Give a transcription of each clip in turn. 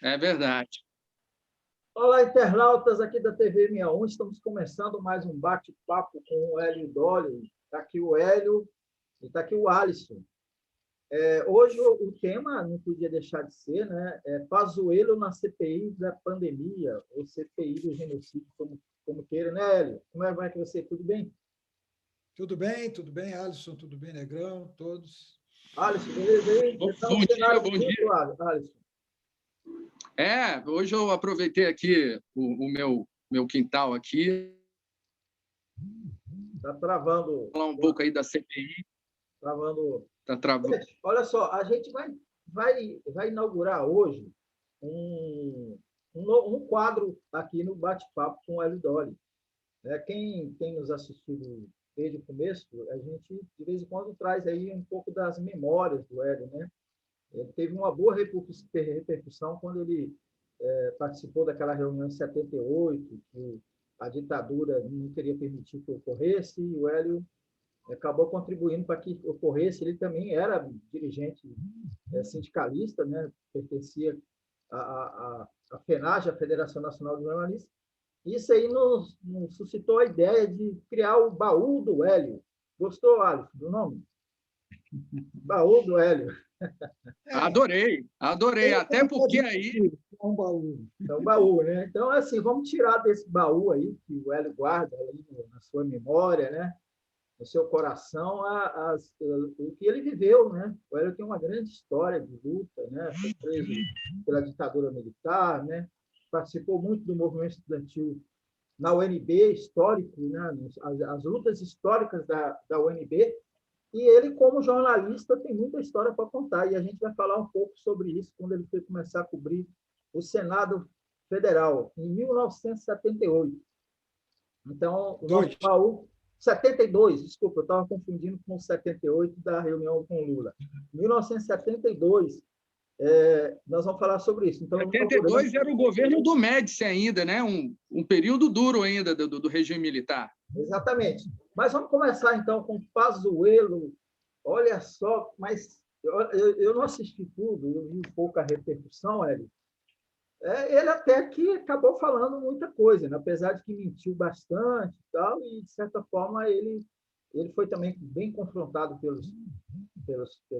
É verdade. Olá, internautas aqui da TV 61. Estamos começando mais um bate-papo com o Hélio Dolio. Está aqui o Hélio e está aqui o Alisson. Hoje o tema não podia deixar de ser, né? Pazuello na CPI da pandemia, ou CPI do genocídio, como queira, né, Hélio? Como vai que você? Tudo bem? Tudo bem, Alisson, tudo bem, Negrão, todos. Alisson, beleza aí? Bom, Está bom um cenário dia, bom bonito, dia. Alisson. Hoje eu aproveitei aqui o meu quintal aqui, Está travando. falar um pouco aí da CPI. Travando. Tá travando. Olha só, a gente vai inaugurar hoje um quadro aqui no Bate-Papo com o Hélio Dolio. Quem tem nos assistido desde o começo, a gente, de vez em quando, traz aí um pouco das memórias do Hélio, né? Ele teve uma boa repercussão quando ele participou daquela reunião em 78, que a ditadura não queria permitir que ocorresse, e o Hélio acabou contribuindo para que ocorresse. Ele também era dirigente sindicalista, né? Pertencia à FENAGE, a Federação Nacional de Jornalistas. Isso aí nos suscitou a ideia de criar o Baú do Hélio. Gostou, Alisson, do nome? Baú do Hélio. Adorei. Até porque aí... É um baú. É um baú, né? Então, assim, vamos tirar desse baú aí, que o Hélio guarda aí na sua memória, né? No seu coração, o que ele viveu, né? O Hélio tem uma grande história de luta, né? Foi preso pela ditadura militar, né? Participou muito do movimento estudantil na UNB, histórico, né? As lutas históricas da UNB, e ele, como jornalista, tem muita história para contar, e a gente vai falar um pouco sobre isso quando ele foi começar a cobrir o Senado Federal, em 1978. Então, o nosso baú... 72, desculpa, eu estava confundindo com 78 da reunião com Lula. 1972, nós vamos falar sobre isso. Então, 72 era o governo do Médici ainda, né? Um período duro ainda do regime militar. Exatamente. Mas vamos começar, então, com Pazuello. Olha só, mas eu não assisti tudo, eu vi pouca repercussão, Hélio. Ele até que acabou falando muita coisa, né? Apesar de que mentiu bastante e tal, e, de certa forma, ele foi também bem confrontado pelos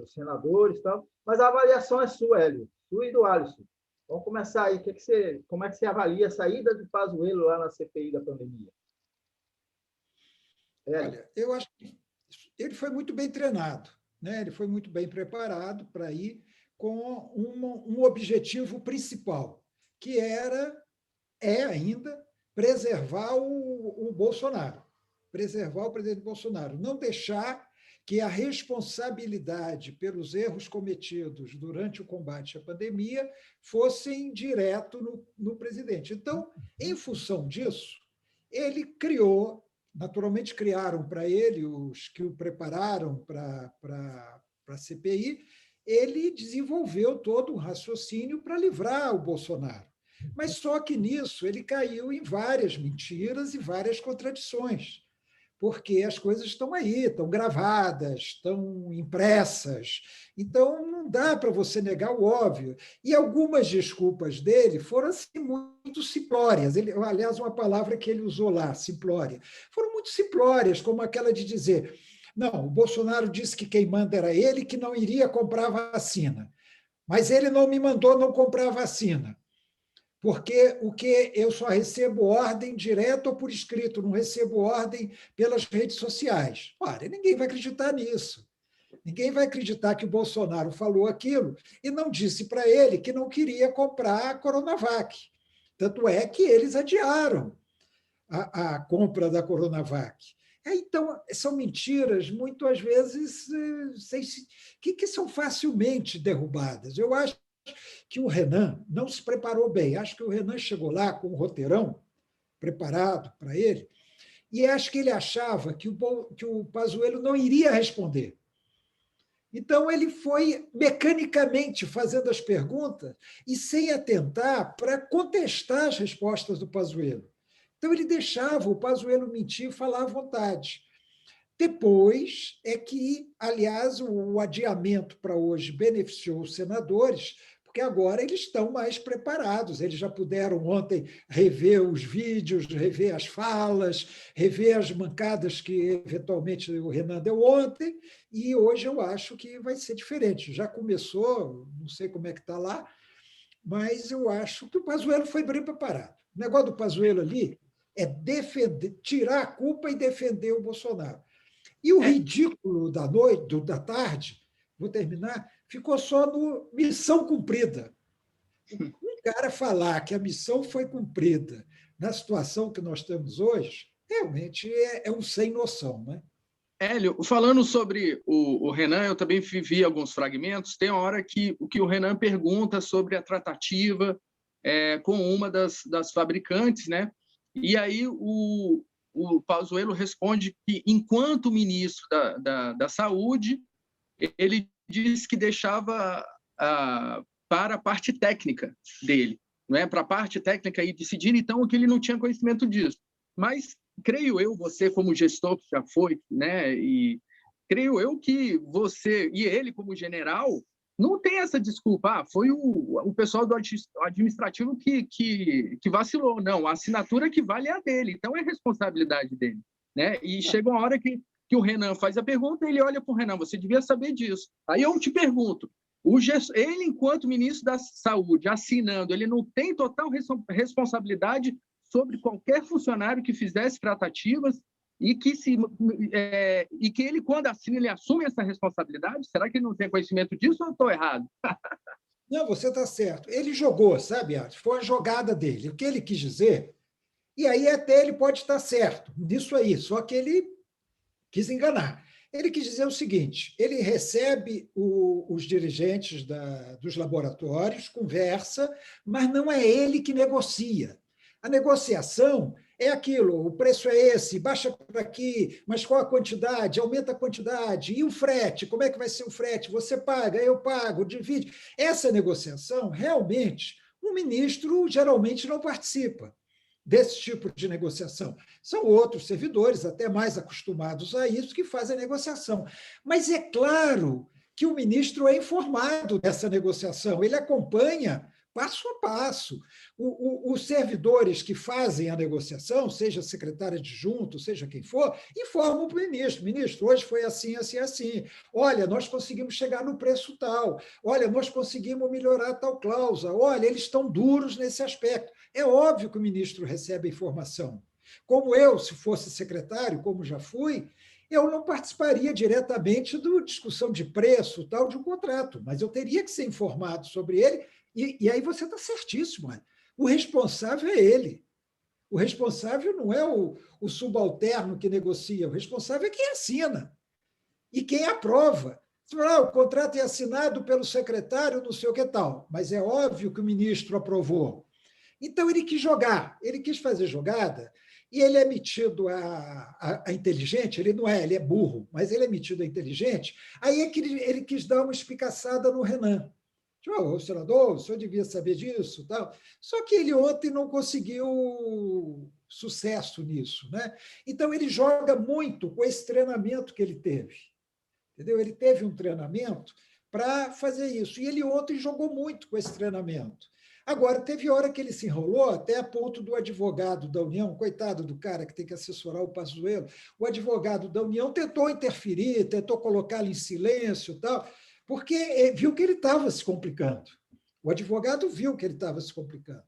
senadores e tal. Mas a avaliação é sua, Hélio, sua e do Alisson. Vamos começar aí. Como é que você avalia a saída de Pazuello lá na CPI da pandemia? Olha, eu acho que ele foi muito bem treinado, né? Ele foi muito bem preparado para ir com um objetivo principal, que é ainda preservar o Bolsonaro, preservar o presidente Bolsonaro, não deixar que a responsabilidade pelos erros cometidos durante o combate à pandemia fossem direto no presidente. Então, em função disso, ele criou, naturalmente criaram para ele, os que o prepararam para a CPI, ele desenvolveu todo um raciocínio para livrar o Bolsonaro. Mas só que nisso ele caiu em várias mentiras e várias contradições, porque as coisas estão aí, estão gravadas, estão impressas. Então, não dá para você negar o óbvio. E algumas desculpas dele foram assim, muito simplórias. Aliás, uma palavra que ele usou lá, simplória, foram muito simplórias, como aquela de dizer: não, o Bolsonaro disse que quem manda era ele, que não iria comprar vacina. Mas ele não me mandou não comprar vacina, porque eu só recebo ordem direta ou por escrito, não recebo ordem pelas redes sociais. Ora, ninguém vai acreditar nisso. Ninguém vai acreditar que o Bolsonaro falou aquilo e não disse para ele que não queria comprar a Coronavac. Tanto é que eles adiaram a compra da Coronavac. Então, são mentiras, muito às vezes, que são facilmente derrubadas. Eu acho que o Renan não se preparou bem. Acho que o Renan chegou lá com um roteirão preparado para ele, e acho que ele achava que o Pazuello não iria responder. Então, ele foi mecanicamente fazendo as perguntas e sem atentar para contestar as respostas do Pazuello. Então, ele deixava o Pazuello mentir e falar à vontade. Depois é que, aliás, o adiamento para hoje beneficiou os senadores, porque porque agora eles estão mais preparados, eles já puderam ontem rever os vídeos, rever as falas, rever as mancadas que, eventualmente, o Renan deu ontem, e hoje eu acho que vai ser diferente. Já começou, não sei como é que está lá, mas eu acho que o Pazuello foi bem preparado. O negócio do Pazuello ali é defender, tirar a culpa e defender o Bolsonaro. E o ridículo da noite, da tarde, vou terminar, ficou só no missão cumprida. Um cara falar que a missão foi cumprida na situação que nós temos hoje, realmente é um sem noção, né? Hélio, falando sobre o Renan, eu também vi alguns fragmentos. Tem uma hora que o Renan pergunta sobre a tratativa com uma das fabricantes, né? E aí o Pazuello responde que, enquanto ministro da Saúde, ele disse que deixava para a parte técnica dele, não é? Para a parte técnica ir decidir, então, que ele não tinha conhecimento disso. Mas creio eu, você como gestor que já foi, né? E creio eu que você e ele como general não tem essa desculpa. Foi o pessoal do administrativo que vacilou. Não, a assinatura que vale é a dele. Então é responsabilidade dele, né? E chega uma hora que o Renan faz a pergunta, ele olha para o Renan, você devia saber disso. Aí eu te pergunto, ele, enquanto ministro da Saúde, assinando, ele não tem total responsabilidade sobre qualquer funcionário que fizesse tratativas e que ele, quando assina, ele assume essa responsabilidade? Será que ele não tem conhecimento disso ou eu estou errado? Não, você está certo. Ele jogou, sabe, Arte? Foi a jogada dele. O que ele quis dizer, e aí até ele pode estar certo nisso aí, só que ele quis enganar. Ele quis dizer o seguinte: ele recebe os dirigentes dos laboratórios, conversa, mas não é ele que negocia. A negociação é aquilo, o preço é esse, baixa para aqui, mas qual a quantidade? Aumenta a quantidade. E o frete? Como é que vai ser o frete? Você paga, eu pago, divide. Essa negociação, realmente, o ministro geralmente não participa desse tipo de negociação. São outros servidores, até mais acostumados a isso, que fazem a negociação. Mas é claro que o ministro é informado dessa negociação, ele acompanha passo a passo. Os servidores que fazem a negociação, seja secretário adjunto, seja quem for, informam o ministro. Ministro, hoje foi assim, assim, assim. Olha, nós conseguimos chegar no preço tal. Olha, nós conseguimos melhorar tal cláusula. Olha, eles estão duros nesse aspecto. É óbvio que o ministro recebe a informação. Como eu, se fosse secretário, como já fui, eu não participaria diretamente da discussão de preço tal de um contrato, mas eu teria que ser informado sobre ele. E aí você está certíssimo. O responsável é ele. O responsável não é o subalterno que negocia, o responsável é quem assina e quem aprova. Você fala, o contrato é assinado pelo secretário, não sei o que tal, mas é óbvio que o ministro aprovou. Então, ele quis jogar, ele quis fazer jogada, e ele é metido a inteligente, ele não é, ele é burro, mas ele é metido a inteligente. Aí é que ele quis dar uma espicaçada no Renan. Tipo, senador, o senhor devia saber disso. Tal. Só que ele ontem não conseguiu sucesso nisso. Né? Então, ele joga muito com esse treinamento que ele teve. Entendeu? Ele teve um treinamento para fazer isso. E ele ontem jogou muito com esse treinamento. Agora, teve hora que ele se enrolou até a ponto do advogado da União, coitado do cara que tem que assessorar o Pazuello, o advogado da União tentou interferir, tentou colocá-lo em silêncio e tal, porque viu que ele estava se complicando. O advogado viu que ele estava se complicando.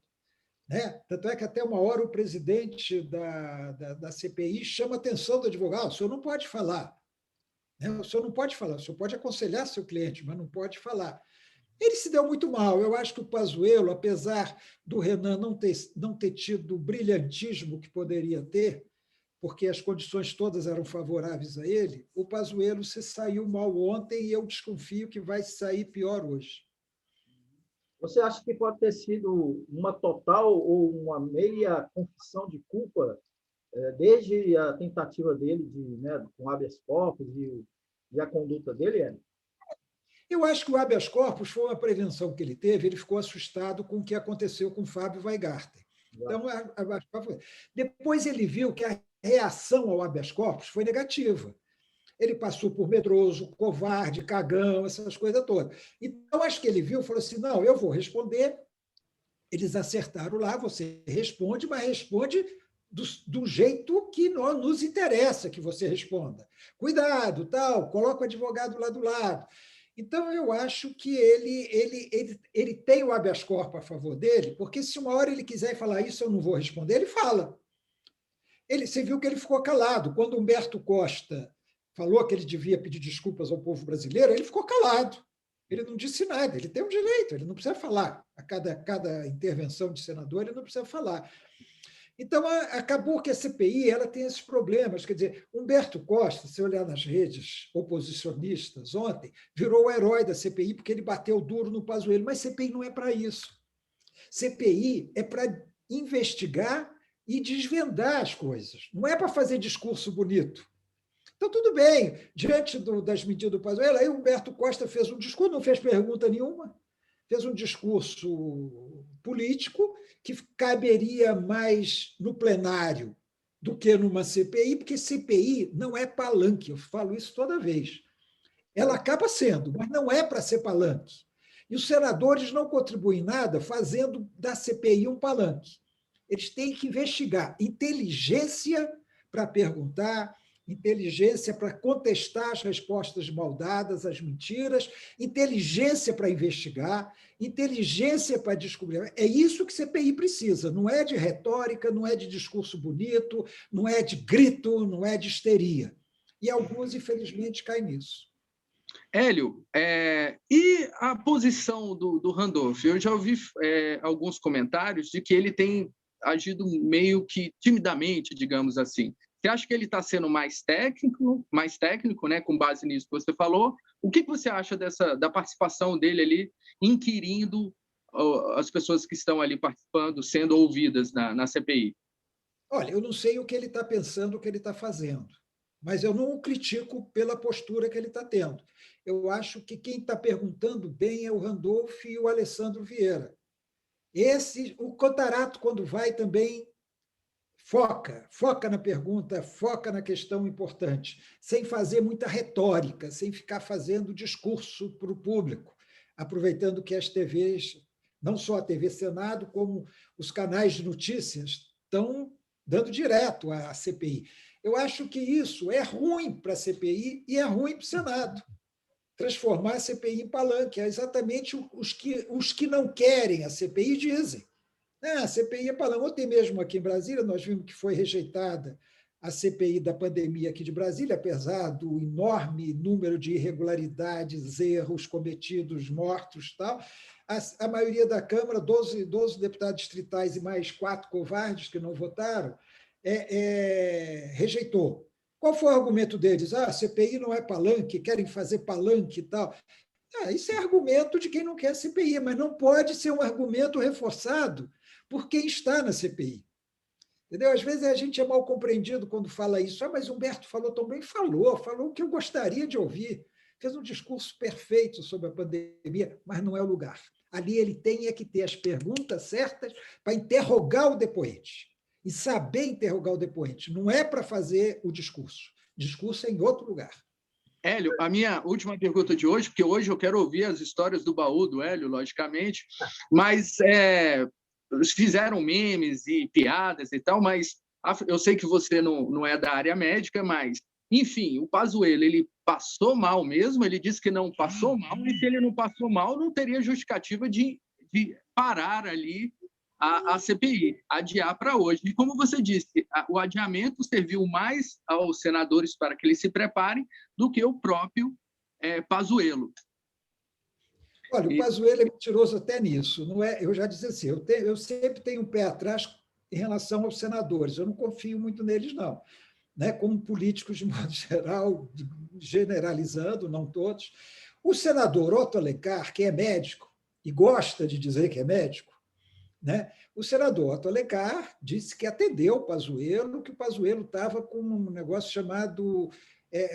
Né? Tanto é que até uma hora o presidente da CPI chama a atenção do advogado, o senhor não pode falar. Né? O senhor não pode falar, o senhor pode aconselhar seu cliente, mas não pode falar. Ele se deu muito mal. Eu acho que o Pazuello, apesar do Renan não ter tido o brilhantismo que poderia ter, porque as condições todas eram favoráveis a ele, o Pazuello se saiu mal ontem e eu desconfio que vai sair pior hoje. Você acha que pode ter sido uma total ou uma meia confissão de culpa, desde a tentativa dele com habeas corpus e a conduta dele, é? Eu acho que o habeas corpus foi uma prevenção que ele teve, ele ficou assustado com o que aconteceu com o Fábio Weingarten. Então, depois ele viu que a reação ao habeas corpus foi negativa. Ele passou por medroso, covarde, cagão, essas coisas todas. Então, acho que ele viu e falou assim, não, eu vou responder. Eles acertaram lá, você responde, mas responde do jeito que nos interessa que você responda. Cuidado, tal, coloca o advogado lá do lado. Então, eu acho que ele tem o habeas corpus a favor dele, porque se uma hora ele quiser falar isso, eu não vou responder, ele fala. Você viu que ele ficou calado. Quando Humberto Costa falou que ele devia pedir desculpas ao povo brasileiro, ele ficou calado. Ele não disse nada, ele tem um direito, ele não precisa falar. A cada intervenção de senador, ele não precisa falar. Então, acabou que a CPI ela tem esses problemas. Quer dizer, Humberto Costa, se olhar nas redes oposicionistas ontem, virou o herói da CPI porque ele bateu duro no Pazuello. Mas CPI não é para isso. CPI é para investigar e desvendar as coisas. Não é para fazer discurso bonito. Então, tudo bem, diante das medidas do Pazuello, aí Humberto Costa fez um discurso, não fez pergunta nenhuma, fez um discurso político que caberia mais no plenário do que numa CPI, porque CPI não é palanque, eu falo isso toda vez. Ela acaba sendo, mas não é para ser palanque. E os senadores não contribuem nada fazendo da CPI um palanque. Eles têm que investigar inteligência para perguntar, inteligência para contestar as respostas mal dadas, as mentiras, inteligência para investigar, inteligência para descobrir. É isso que CPI precisa, não é de retórica, não é de discurso bonito, não é de grito, não é de histeria. E alguns, infelizmente, caem nisso. Hélio, e a posição do Randolph? Eu já ouvi alguns comentários de que ele tem agido meio que timidamente, digamos assim. Você acha que ele está sendo mais técnico, né, com base nisso que você falou? O que você acha da participação dele ali, inquirindo as pessoas que estão ali participando, sendo ouvidas na CPI? Olha, eu não sei o que ele está pensando, o que ele está fazendo, mas eu não o critico pela postura que ele está tendo. Eu acho que quem está perguntando bem é o Randolph e o Alessandro Vieira. O Contarato, quando vai, também foca na pergunta, foca na questão importante, sem fazer muita retórica, sem ficar fazendo discurso para o público, aproveitando que as TVs, não só a TV Senado, como os canais de notícias, estão dando direto à CPI. Eu acho que isso é ruim para a CPI e é ruim para o Senado. Transformar a CPI em palanque. É exatamente os que não querem a CPI dizem. A CPI é palanque. Ontem mesmo aqui em Brasília, nós vimos que foi rejeitada a CPI da pandemia aqui de Brasília, apesar do enorme número de irregularidades, erros cometidos, mortos e tal. A maioria da Câmara, 12 deputados distritais e mais 4 covardes que não votaram, rejeitou. Qual foi o argumento deles? A CPI não é palanque, querem fazer palanque e tal. Isso é argumento de quem não quer CPI, mas não pode ser um argumento reforçado por quem está na CPI. Entendeu? Às vezes a gente é mal compreendido quando fala isso. Mas Humberto falou tão bem, falou o que eu gostaria de ouvir. Fez um discurso perfeito sobre a pandemia, mas não é o lugar. Ali ele tem que ter as perguntas certas para interrogar o depoente. E saber interrogar o depoente. Não é para fazer o discurso. O discurso é em outro lugar. Hélio, a minha última pergunta de hoje, porque hoje eu quero ouvir as histórias do baú do Hélio, logicamente, mas fizeram memes e piadas e tal, mas eu sei que você não é da área médica, mas, enfim, o Pazuello, ele passou mal mesmo, ele disse que não passou mal, e se ele não passou mal, não teria justificativa de parar ali a CPI, adiar para hoje. E como você disse, o adiamento serviu mais aos senadores para que eles se preparem do que o próprio Pazuello. Olha, o Pazuello é mentiroso até nisso. Não é? Eu já disse assim, eu sempre tenho um pé atrás em relação aos senadores. Eu não confio muito neles, não. Né? Como políticos, de modo geral, generalizando, não todos. O senador Otto Alencar, que é médico e gosta de dizer que é médico, né? O senador Otto Alencar disse que atendeu o Pazuello, que o Pazuello estava com um negócio chamado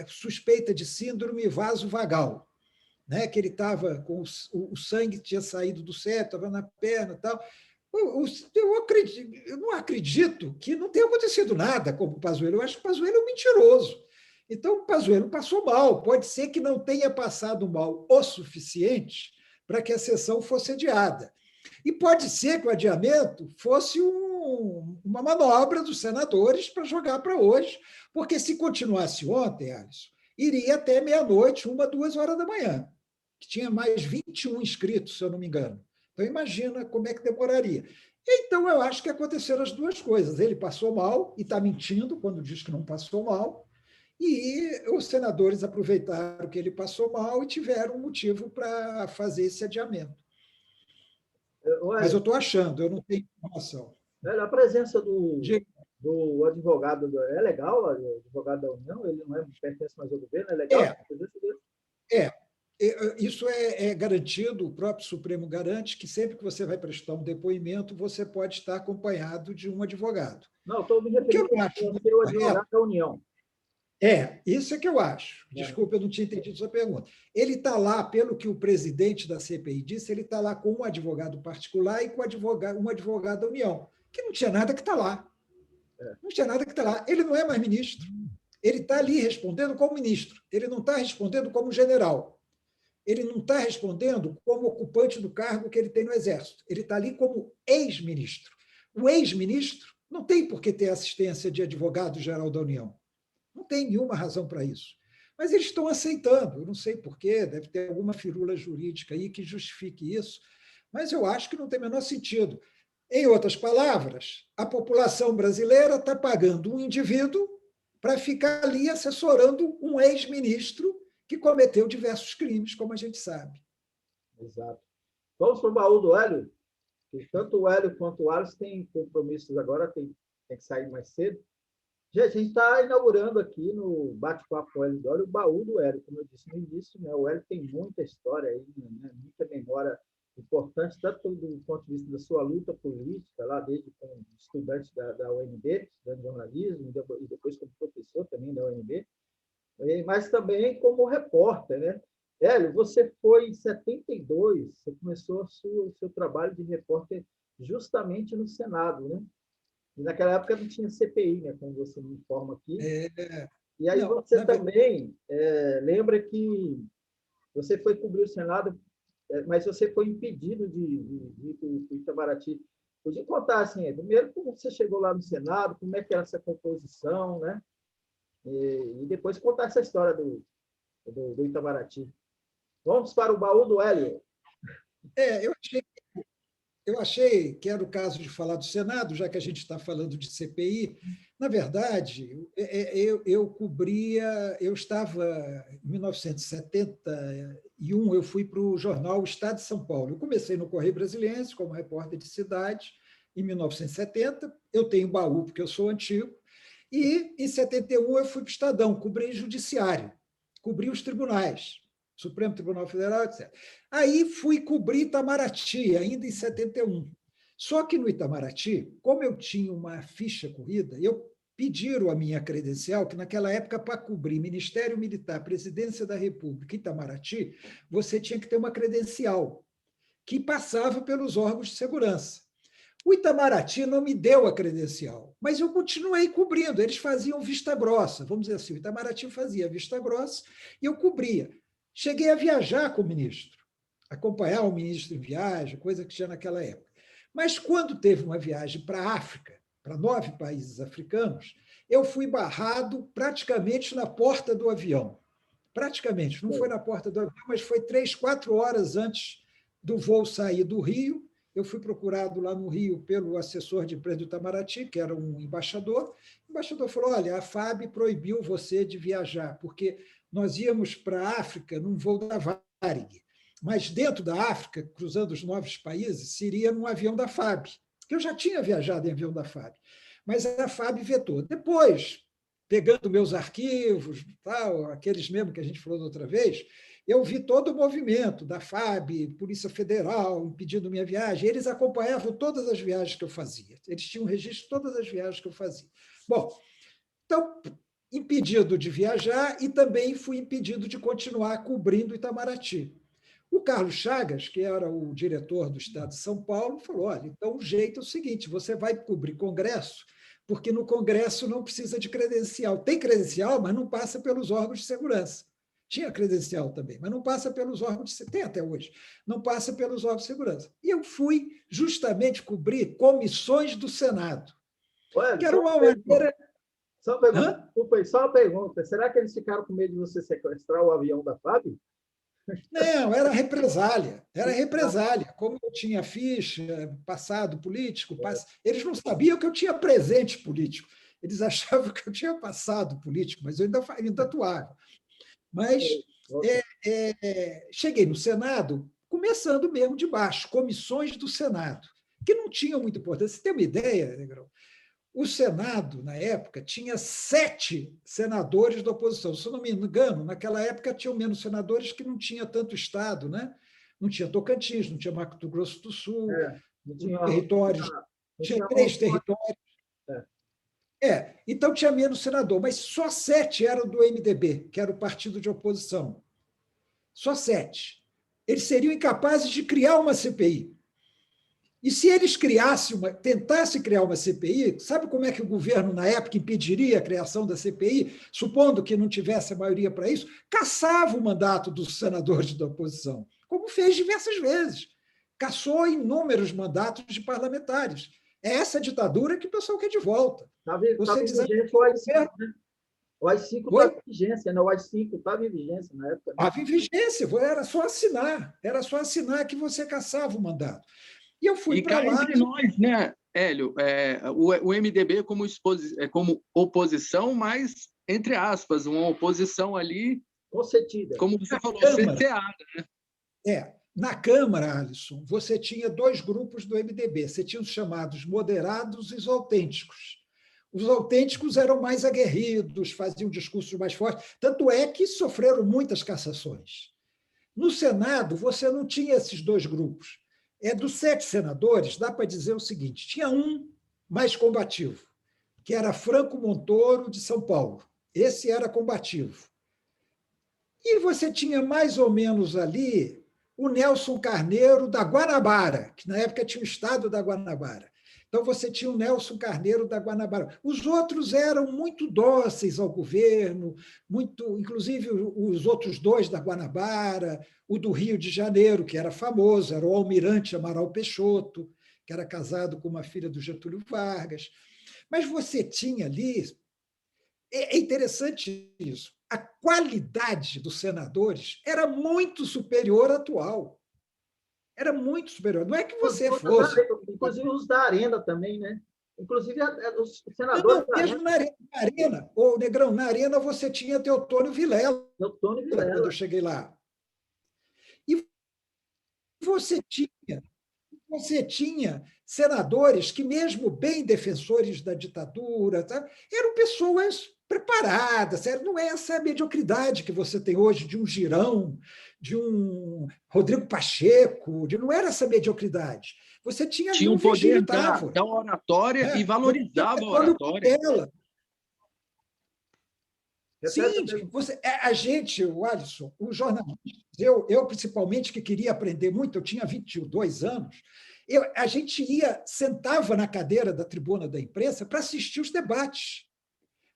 suspeita de síndrome vasovagal, né? Que ele estava com o sangue tinha saído do septo, estava na perna e tal. Eu não acredito que não tenha acontecido nada com o Pazuello. Eu acho que o Pazuello é um mentiroso. Então, o Pazuello passou mal. Pode ser que não tenha passado mal o suficiente para que a sessão fosse adiada. E pode ser que o adiamento fosse uma manobra dos senadores para jogar para hoje, porque se continuasse ontem, Alisson, iria até meia-noite, 1, 2 horas da manhã, que tinha mais 21 inscritos, se eu não me engano. Então, imagina como é que demoraria. Então, eu acho que aconteceram as duas coisas. Ele passou mal e está mentindo quando diz que não passou mal, e os senadores aproveitaram que ele passou mal e tiveram um motivo para fazer esse adiamento. Mas eu estou achando, eu não tenho informação. A presença do advogado é legal, o advogado da União, ele não pertence mais ao governo, é legal a presença dele? Isso é garantido, o próprio Supremo garante que sempre que você vai prestar um depoimento, você pode estar acompanhado de um advogado. Não, estou me referindo a ser o advogado da União. Isso é que eu acho. Desculpa, eu não tinha entendido sua pergunta. Ele está lá, pelo que o presidente da CPI disse, ele está lá com um advogado particular e com um advogado da União, que não tinha nada que está lá. Não tinha nada que está lá. Ele não é mais ministro. Ele está ali respondendo como ministro. Ele não está respondendo como general. Ele não está respondendo como ocupante do cargo que ele tem no Exército. Ele está ali como ex-ministro. O ex-ministro não tem por que ter assistência de advogado-geral da União. Não tem nenhuma razão para isso. Mas eles estão aceitando, eu não sei porquê, deve ter alguma firula jurídica aí que justifique isso, mas eu acho que não tem o menor sentido. Em outras palavras, a população brasileira está pagando um indivíduo para ficar ali assessorando um ex-ministro que cometeu diversos crimes, como a gente sabe. Exato. Vamos para o baú do Hélio? Tanto o Hélio quanto o Alisson têm compromissos agora, tem que sair mais cedo. Gente, a gente está inaugurando aqui no Bate-Papo com o Hélio Dório o baú do Hélio, como eu disse no início, né? O Hélio tem muita história aí, né? Muita memória importante, tanto do ponto de vista da sua luta política, lá desde como estudante da UNB, estudante de jornalismo, e depois como professor também da UNB, mas também como repórter, né? Hélio, você foi em 72, você começou o seu trabalho de repórter justamente no Senado, né? E naquela época não tinha CPI, né, como você me informa aqui. E aí você também lembra que você foi cobrir o Senado, mas você foi impedido de ir para o Itamaraty. Podia contar, assim, primeiro como você chegou lá no Senado, como é que era essa composição, né? E depois contar essa história do Itamaraty. Vamos para o baú do Hélio. Eu achei que era o caso de falar do Senado, já que a gente está falando de CPI. Na verdade, eu estava em 1971, eu fui para o jornal Estado de São Paulo. Eu comecei no Correio Brasiliense como repórter de cidade em 1970. Eu tenho baú porque eu sou antigo. E em 71 eu fui para o Estadão, cobri judiciário, cobri os tribunais. Supremo Tribunal Federal, etc. Aí fui cobrir Itamaraty, ainda em 71. Só que no Itamaraty, como eu tinha uma ficha corrida, eu pediram a minha credencial, que naquela época, para cobrir Ministério Militar, Presidência da República e Itamaraty, você tinha que ter uma credencial que passava pelos órgãos de segurança. O Itamaraty não me deu a credencial, mas eu continuei cobrindo. Eles faziam vista grossa, vamos dizer assim, o Itamaraty fazia vista grossa e eu cobria. Cheguei a viajar com o ministro, acompanhar o ministro em viagem, coisa que tinha naquela época. Mas quando teve uma viagem para a África, para 9 países africanos, eu fui barrado praticamente na porta do avião. Praticamente, não foi na porta do avião, mas foi 3, 4 horas antes do voo sair do Rio. Eu fui procurado lá no Rio pelo assessor de imprensa do Itamaraty, que era um embaixador. O embaixador falou, olha, a FAB proibiu você de viajar, porque nós íamos para a África num voo da Varig, mas dentro da África, cruzando os 9 países, seria num avião da FAB, que eu já tinha viajado em avião da FAB, mas a FAB vetou. Depois, pegando meus arquivos, tal, aqueles mesmo que a gente falou da outra vez, eu vi todo o movimento da FAB, Polícia Federal, impedindo minha viagem. Eles acompanhavam todas as viagens que eu fazia. Eles tinham registro de todas as viagens que eu fazia. Bom, então, impedido de viajar e também fui impedido de continuar cobrindo Itamaraty. O Carlos Chagas, que era o diretor do Estado de São Paulo, falou, olha, então o jeito é o seguinte, você vai cobrir Congresso, porque no Congresso não precisa de credencial. Tem credencial, mas não passa pelos órgãos de segurança. Tinha credencial também, mas não passa pelos órgãos de segurança. Tem até hoje. Não passa pelos órgãos de segurança. E eu fui justamente cobrir comissões do Senado, Olha, que era uma maneira... Só uma pergunta, desculpa aí, só uma pergunta. Será que eles ficaram com medo de você sequestrar o avião da FAB? Não, era represália. Era represália. Como eu tinha ficha, passado político, eles não sabiam que eu tinha presente político. Eles achavam que eu tinha passado político, mas eu ainda atuava. Mas cheguei no Senado, começando mesmo de baixo, comissões do Senado, que não tinham muita importância. Você tem uma ideia, Negrão? O Senado, na época, tinha 7 senadores da oposição. Se eu não me engano, naquela época tinham menos senadores que não tinha tanto Estado, né? Não tinha Tocantins, não tinha Mato Grosso do Sul, não tinha, territórios, tinha 3 territórios. Então tinha menos senador, mas só 7 eram do MDB, que era o partido de oposição. Só 7. Eles seriam incapazes de criar uma CPI. E se eles tentassem criar uma CPI, sabe como é que o governo, na época, impediria a criação da CPI, supondo que não tivesse a maioria para isso? Cassava o mandato dos senadores da oposição, como fez diversas vezes. Cassou inúmeros mandatos de parlamentares. É essa ditadura que o pessoal quer de volta. Está vigente o AI-5, né? O AI-5 está em vigência, né? O AI-5 estava em vigência na época. Estava em vigência, era só assinar. Era só assinar que você cassava o mandato. E eu fui para lá... entre nós, né, Hélio? O MDB como oposição, mas, entre aspas, uma oposição ali... concedida. Como você falou, cerceada, né? Na Câmara, Alisson, você tinha 2 grupos do MDB. Você tinha os chamados moderados e os autênticos. Os autênticos eram mais aguerridos, faziam discursos mais fortes. Tanto é que sofreram muitas cassações. No Senado, você não tinha esses 2 grupos. Dos 7 senadores, dá para dizer o seguinte: tinha um mais combativo, que era Franco Montoro, de São Paulo. Esse era combativo. E você tinha mais ou menos ali o Nelson Carneiro, da Guanabara, que na época tinha o estado da Guanabara. Então, você tinha o Nelson Carneiro da Guanabara. Os outros eram muito dóceis ao governo, inclusive os outros 2 da Guanabara, o do Rio de Janeiro, que era famoso, era o almirante Amaral Peixoto, que era casado com uma filha do Getúlio Vargas. Mas você tinha ali... É interessante isso. A qualidade dos senadores era muito superior à atual. Era muito superior. Não é que você fosse... Inclusive os da Arena também, né? Inclusive os senadores... Não, mesmo na Arena, ô, Negrão, na Arena você tinha Teotônio Vilela. Teotônio Vilela. Quando eu cheguei lá. E você tinha senadores que, mesmo bem defensores da ditadura, tá, eram pessoas preparadas, não é essa mediocridade que você tem hoje de um Girão, de um Rodrigo Pacheco, não era essa mediocridade. Você tinha um poder da oratória e valorizava a oratória. Sim, a gente, o Alisson, os jornalistas, eu principalmente, que queria aprender muito, eu tinha 22 anos, a gente sentava na cadeira da tribuna da imprensa para assistir os debates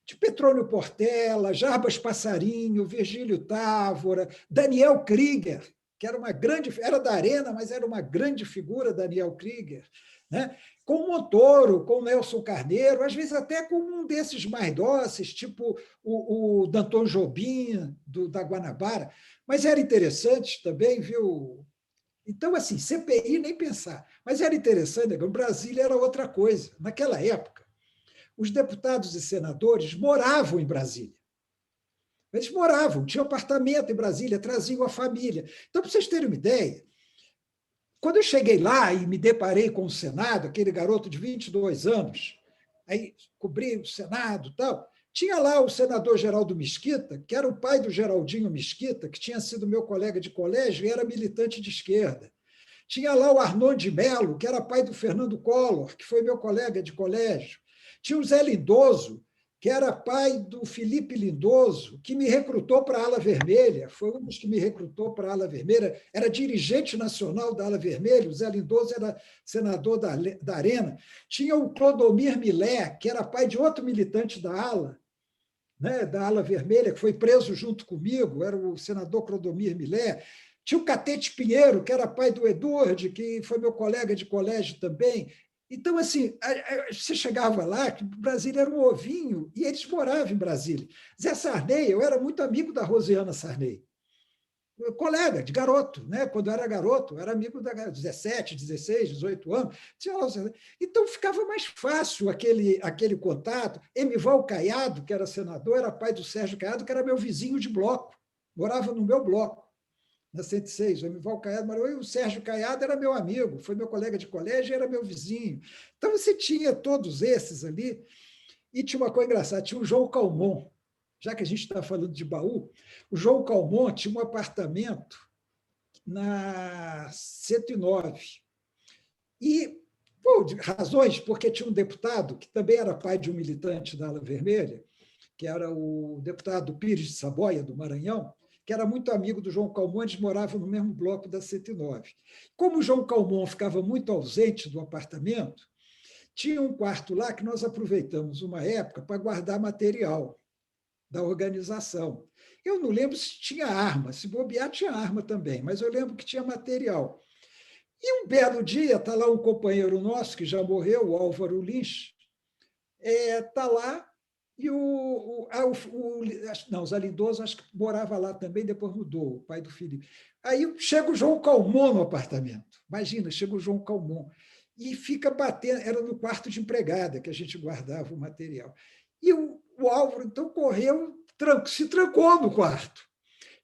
de Petrônio Portela, Jarbas Passarinho, Virgílio Távora, Daniel Krieger, que era da Arena, mas era uma grande figura, Daniel Krieger, né? Com Montoro, com Nelson Carneiro, às vezes até com um desses mais dóceis, tipo o Danton Jobim, da Guanabara. Mas era interessante também, viu? Então, assim, CPI nem pensar. Mas era interessante, o Brasília era outra coisa. Naquela época, os deputados e senadores moravam em Brasília. Eles moravam, tinham apartamento em Brasília, traziam a família. Então, para vocês terem uma ideia, quando eu cheguei lá e me deparei com o Senado, aquele garoto de 22 anos, aí cobri o Senado e tal, tinha lá o senador Geraldo Mesquita, que era o pai do Geraldinho Mesquita, que tinha sido meu colega de colégio e era militante de esquerda. Tinha lá o Arnon de Mello, que era pai do Fernando Collor, que foi meu colega de colégio. Tinha o Zé Lindoso, que era pai do Felipe Lindoso, que me recrutou para a Ala Vermelha, foi um dos que me recrutou para a Ala Vermelha, era dirigente nacional da Ala Vermelha, o Zé Lindoso era senador da Arena. Tinha o Clodomir Milé, que era pai de outro militante da Ala, né, da Ala Vermelha, que foi preso junto comigo, era o senador Clodomir Milé. Tinha o Catete Pinheiro, que era pai do Edward, que foi meu colega de colégio também. Então, assim, você chegava lá, que Brasília era um ovinho, e eles moravam em Brasília. Zé Sarney, eu era muito amigo da Rosiana Sarney, colega de garoto, né? Quando eu era garoto, eu era amigo da 17, 16, 18 anos. Então, ficava mais fácil aquele contato. Emival Caiado, que era senador, era pai do Sérgio Caiado, que era meu vizinho de bloco, morava no meu bloco, na 106, o Emival Caiado, e o Sérgio Caiado era meu amigo, foi meu colega de colégio e era meu vizinho. Então, você tinha todos esses ali, e tinha uma coisa engraçada, tinha o João Calmon, já que a gente está falando de Baú, o João Calmon tinha um apartamento na 109, e, por razões, porque tinha um deputado, que também era pai de um militante da Ala Vermelha, que era o deputado Pires de Saboia, do Maranhão, que era muito amigo do João Calmon, eles moravam no mesmo bloco da 109. Como o João Calmon ficava muito ausente do apartamento, tinha um quarto lá que nós aproveitamos uma época para guardar material da organização. Eu não lembro se tinha arma, se bobear tinha arma também, mas eu lembro que tinha material. E um belo dia, está lá um companheiro nosso, que já morreu, o Álvaro Lins, está lá, e o Zé Lindoso, acho que morava lá também, depois mudou, o pai do Felipe. Aí chega o João Calmon no apartamento. Imagina, chega o João Calmon e fica batendo, era no quarto de empregada que a gente guardava o material. E o Álvaro, então, correu, se trancou no quarto.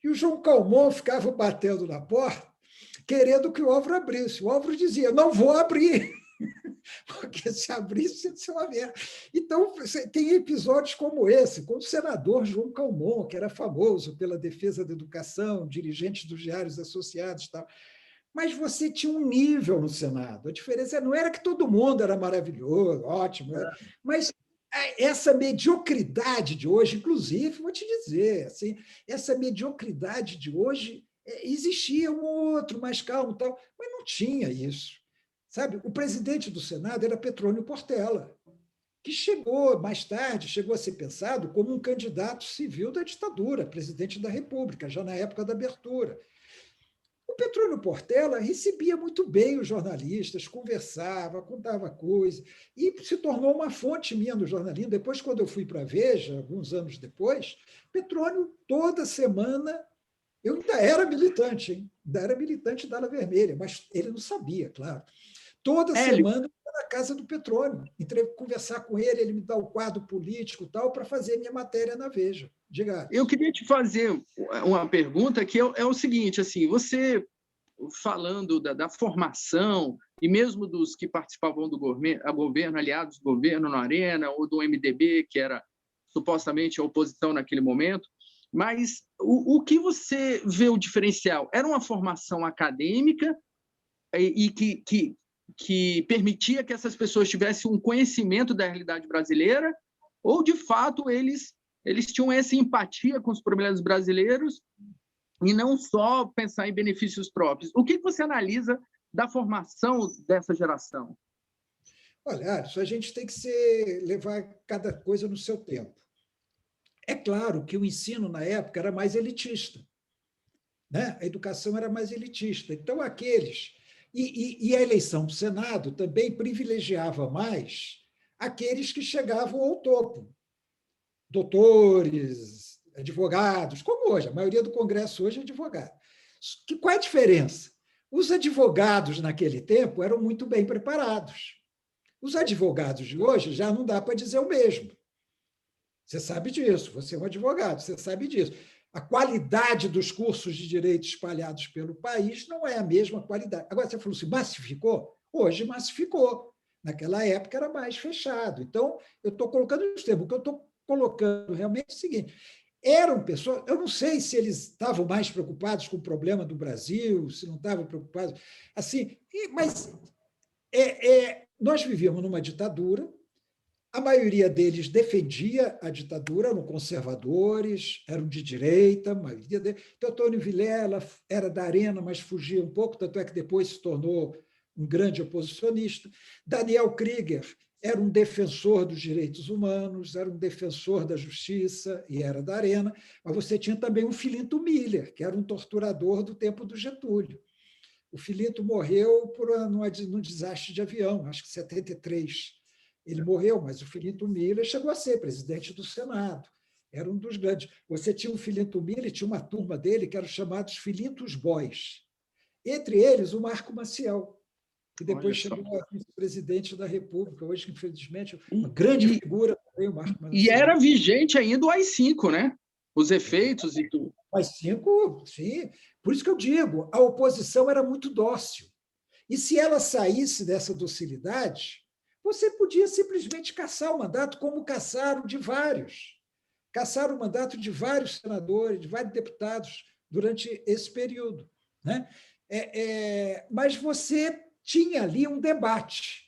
E o João Calmon ficava batendo na porta, querendo que o Álvaro abrisse. O Álvaro dizia, não vou abrir, porque se abrisse, ia ser uma merda. Então, tem episódios como esse, com o senador João Calmon, que era famoso pela defesa da educação, dirigente dos Diários Associados e tal. Mas você tinha um nível no Senado. A diferença não era que todo mundo era maravilhoso, ótimo, mas essa mediocridade de hoje, inclusive, vou te dizer, assim, essa mediocridade de hoje, existia um outro mais calmo, tal, mas não tinha isso. Sabe? O presidente do Senado era Petrônio Portela, que chegou, mais tarde, chegou a ser pensado como um candidato civil da ditadura, presidente da República, já na época da abertura. O Petrônio Portela recebia muito bem os jornalistas, conversava, contava coisas, e se tornou uma fonte minha no jornalismo. Depois, quando eu fui para a Veja, alguns anos depois, Petrônio, toda semana, eu ainda era militante, hein? Ainda era militante da Ala Vermelha, mas ele não sabia, claro. Toda semana eu ia na casa do Petrônio, conversar com ele, ele me dá o quadro político tal, para fazer minha matéria na Veja. Diga. Eu queria te fazer uma pergunta que é o seguinte, assim, você falando da formação e mesmo dos que participavam do governo, aliados do governo na Arena, ou do MDB, que era supostamente a oposição naquele momento, mas o que você vê o diferencial? Era uma formação acadêmica e que permitia que essas pessoas tivessem um conhecimento da realidade brasileira, ou, de fato, eles tinham essa empatia com os problemas brasileiros e não só pensar em benefícios próprios? O que você analisa da formação dessa geração? Olha, isso a gente tem que levar cada coisa no seu tempo. É claro que o ensino, na época, era mais elitista, né? A educação era mais elitista. Então, aqueles... E a eleição do Senado também privilegiava mais aqueles que chegavam ao topo. Doutores, advogados, como hoje. A maioria do Congresso hoje é advogado. Qual é a diferença? Os advogados, naquele tempo, eram muito bem preparados. Os advogados de hoje já não dá para dizer o mesmo. Você sabe disso, você é um advogado, você sabe disso. A qualidade dos cursos de direito espalhados pelo país não é a mesma qualidade. Agora, você falou assim, massificou? Hoje massificou. Naquela época era mais fechado. Então, eu estou colocando os termos. O que eu estou colocando realmente é o seguinte, eram pessoas, eu não sei se eles estavam mais preocupados com o problema do Brasil, se não estavam preocupados, assim, mas nós vivíamos numa ditadura, A maioria deles defendia a ditadura, eram conservadores, eram de direita, a maioria deles. Teotônio Vilela era da Arena, mas fugia um pouco, tanto é que depois se tornou um grande oposicionista. Daniel Krieger era um defensor dos direitos humanos, era um defensor da justiça e era da Arena, mas você tinha também o Filinto Miller, que era um torturador do tempo do Getúlio. O Filinto morreu num desastre de avião, acho que em 73. Ele morreu, mas o Filinto Miller chegou a ser presidente do Senado. Era um dos grandes. Você tinha o Filinto Miller, tinha uma turma dele que eram chamados Filintos Boys. Entre eles, o Marco Maciel, que depois chegou a vice-presidente da República, hoje, infelizmente, uma grande figura também, o Marco Maciel. E era vigente ainda o AI-5, né? Os efeitos e tudo. O AI-5, sim. Por isso que eu digo, a oposição era muito dócil. E se ela saísse dessa docilidade, você podia simplesmente cassar o mandato, como caçaram de vários. Caçaram o mandato de vários senadores, de vários deputados durante esse período. Né? Mas você tinha ali um debate.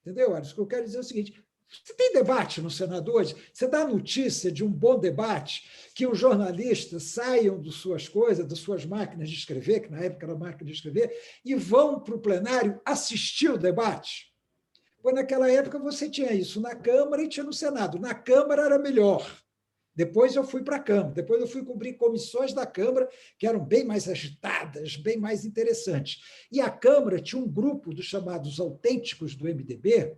Entendeu, Alisson? O que eu quero dizer é o seguinte: você tem debate no Senado hoje? Você dá notícia de um bom debate, que os jornalistas saiam das suas coisas, das suas máquinas de escrever, que na época era máquina de escrever, e vão para o plenário assistir o debate? Pois naquela época você tinha isso na Câmara e tinha no Senado. Na Câmara era melhor. Depois eu fui para a Câmara, depois eu fui cobrir comissões da Câmara que eram bem mais agitadas, bem mais interessantes. E a Câmara tinha um grupo dos chamados autênticos do MDB,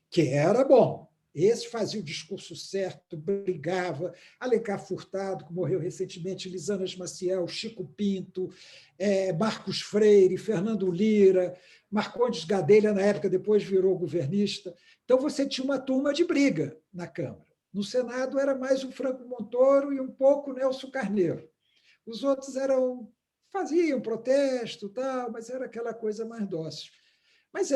que era bom. Esse fazia o discurso certo, brigava. Alencar Furtado, que morreu recentemente, Lisanas Maciel, Chico Pinto, Marcos Freire, Fernando Lira, Marcondes Gadelha, na época, depois virou governista. Então, você tinha uma turma de briga na Câmara. No Senado era mais o Franco Montoro e um pouco o Nelson Carneiro. Os outros faziam protesto, tal, mas era aquela coisa mais dócil. Mas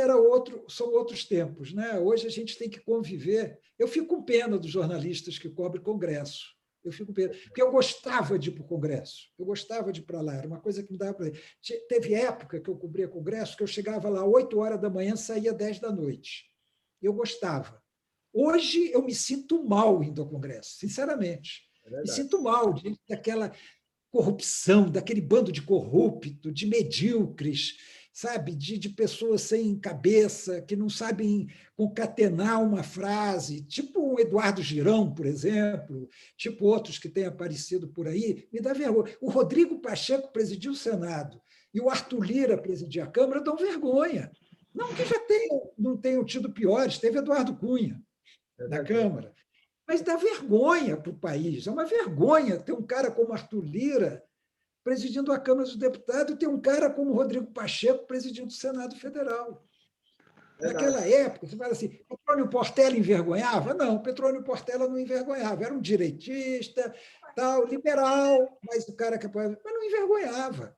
são outros tempos, né? Hoje a gente tem que conviver. Eu fico com pena dos jornalistas que cobrem Congresso. Eu fico com pena, porque eu gostava de ir para o Congresso, eu gostava de ir para lá, era uma coisa que me dava para ir. Teve época que eu cobria Congresso, que eu chegava lá 8 horas da manhã, saía 10 da noite. Eu gostava. Hoje eu me sinto mal indo ao Congresso, sinceramente. Me sinto mal diante daquela corrupção, daquele bando de corrupto, de medíocres, sabe, de pessoas sem cabeça, que não sabem concatenar uma frase, tipo o Eduardo Girão, por exemplo, tipo outros que têm aparecido por aí, me dá vergonha. O Rodrigo Pacheco presidiu o Senado e o Arthur Lira presidir a Câmara, dão vergonha. Não que já não tenham tido piores, teve Eduardo Cunha na Câmara, mas dá vergonha para o país, é uma vergonha ter um cara como Arthur Lira presidindo a Câmara dos Deputados e ter um cara como Rodrigo Pacheco presidindo o Senado Federal. Naquela época, você fala assim, Petrônio Portela envergonhava? Não, Petrônio Portela não envergonhava, era um direitista, tal, liberal, mas o cara que apoiava, mas não envergonhava.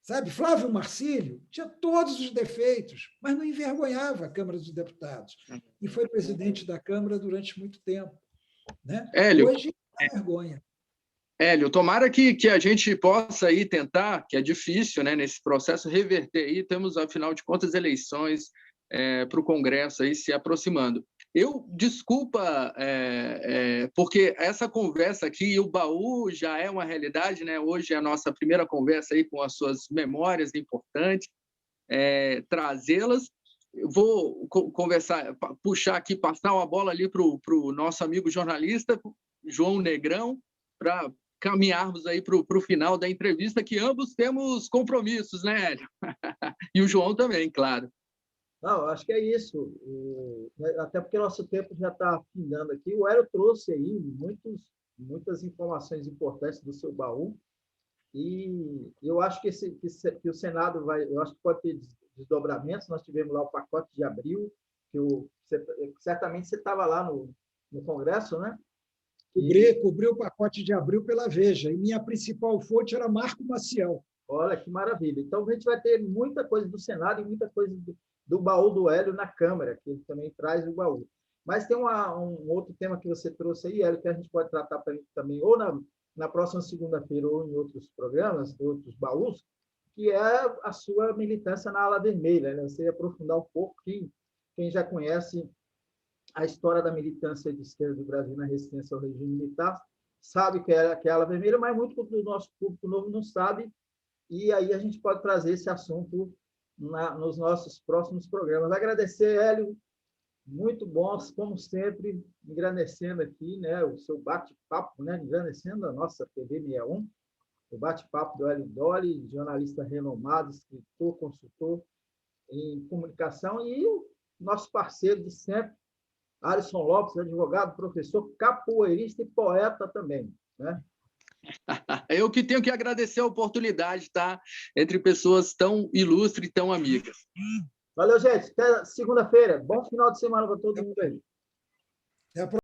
Sabe? Flávio Marcílio tinha todos os defeitos, mas não envergonhava a Câmara dos Deputados. E foi presidente da Câmara durante muito tempo. Né? Hélio, hoje é vergonha. Hélio, tomara que a gente possa aí tentar, que é difícil, né, nesse processo, reverter aí. Temos, afinal de contas, eleições para o Congresso aí se aproximando. Desculpa, porque essa conversa aqui, o baú já é uma realidade, né? Hoje é a nossa primeira conversa aí com as suas memórias importantes, trazê-las. Eu vou conversar, puxar aqui, passar uma bola ali para o nosso amigo jornalista, João Negrão, para caminharmos aí para o final da entrevista, que ambos temos compromissos, né, Hélio? E o João também, claro. Não, acho que é isso. Até porque nosso tempo já está findando aqui. O Hélio trouxe aí muitas informações importantes do seu baú. E eu acho que o Senado eu acho que pode ter desdobramentos. Nós tivemos lá o pacote de abril, certamente você estava lá no Congresso, né? Cobri o pacote de abril pela Veja, e minha principal fonte era Marco Maciel. Olha, que maravilha. Então, a gente vai ter muita coisa do Senado e muita coisa do baú do Hélio na Câmara, que ele também traz o baú. Mas tem um outro tema que você trouxe aí, Hélio, que a gente pode tratar também ou na próxima segunda-feira ou em outros programas, outros baús, que é a sua militância na ala vermelha. Né? Você ia aprofundar um pouco, quem já conhece a história da militância de esquerda do Brasil na resistência ao regime militar, sabe que é a ala vermelha, mas muito do nosso público novo não sabe, e aí a gente pode trazer esse assunto nos nossos próximos programas. Agradecer, Hélio, muito bom, como sempre, engrandecendo aqui, né, o seu bate-papo, né, engrandecendo a nossa TV 61, o bate-papo do Hélio Dolly, jornalista renomado, escritor, consultor em comunicação, e o nosso parceiro de sempre, Alisson Lopes, advogado, professor, capoeirista e poeta também, né? Eu que tenho que agradecer a oportunidade de estar entre pessoas tão ilustres e tão amigas. Valeu, gente. Até segunda-feira. Bom final de semana para todo mundo aí. Até a